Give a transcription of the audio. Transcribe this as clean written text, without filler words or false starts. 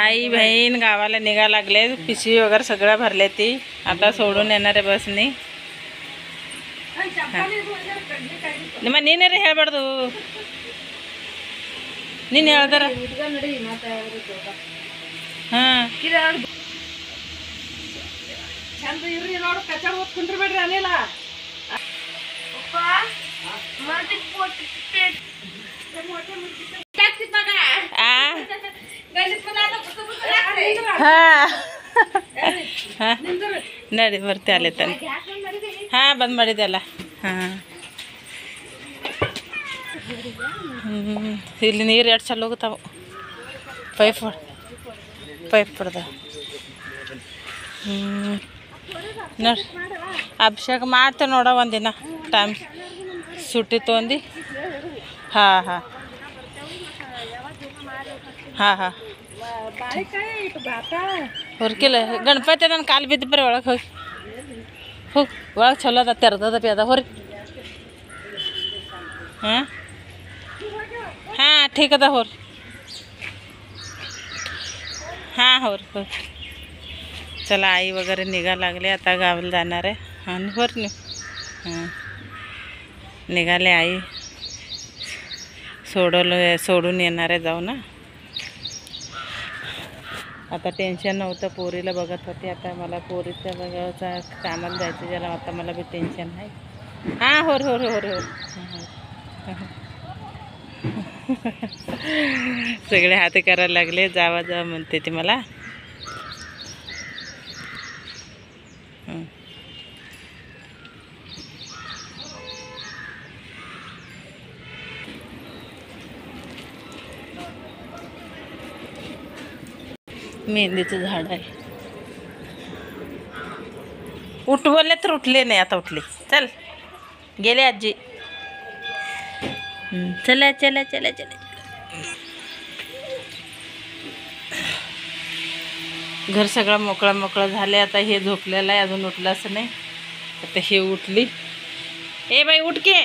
आई बहीण गावाला निघा लागले, पिशवी वगैरे सगळं भरले ती आता सोडून येणार आहे बसनी. ನಿಮ್ಮ ನೀನೇ ಹೇಳ್ಬಾರ್ದು, ನೀನು ಹೇಳ್ದಾರ. ಹಾಂ ಚಂದ ಇರ್ರಿ ನೋಡು, ಕಚಡ ಓದ್ಕೊಂಡ್ರಿ ಬೇಡ್ರಿ ಅನಿಲ. ನಡಿ ಬರ್ತೆ ಅಲ್ಲೇ ತಾನೆ. ಹಾಂ ಬಂದ್ ಮಾಡಿದ್ದೆಲ್ಲ. ಹಾಂ ಇಲ್ಲಿ ನೀರು ಎರಡು ಚಲೋ ಹೋಗ್ತಾವೆ, ಪೈಪ್ ಹೊಡೆದ. ನೋಡಿ ಅಭಿಷೇಕ ಮಾಡ್ತೇವೆ ನೋಡ ಒಂದಿನ ಟೈಮ್ ಸುಟ್ಟಿ ತೊಗೊಂಡು. ಹಾಂ ಹಾಂ ಹಾಂ ಹಾಂ ಹೊರ್ಕಿಲ್ಲ ಗಣಪತಿ ಅದನ್ನ ಕಾಲು ಬಿದ್ದು ಬರ್ರಿ ಒಳಗೆ ಹೋಗಿ ಹೋಗಿ ಒಳಗೆ ಚಲೋ ಅದ ತೆರೆದದ ಬಿ ಅದ ಹೊರಿ. हां हां ठीक आहे होर. हां होर हो. चला आई वगैरे निघा लागले, आता गावाला जाणार आहे. आणि होर नाही. हां निघाले आई, सोडून येणार आहे जाऊ ना. आता टेन्शन नव्हतं, पोरीला बघत होते. आता मला पोरीच्या बघायचं कामाला जायचं ज्याला, आता मला बी टेन्शन आहे. हां होर होर होर होर. सगळे हात करायला लागले, जावा जावा म्हणते ती मला. मेहंदीचं झाड आहे. उठ बोलले तर उठले नाही, आता उठले. चल गेले आजी. चला चला चला चला. घर सगळं मोकळं मोकळं झाले. आता हे झोपलेलं आहे, अजून उठलं असं नाही. आता हे उठली. ए बाई उठ के.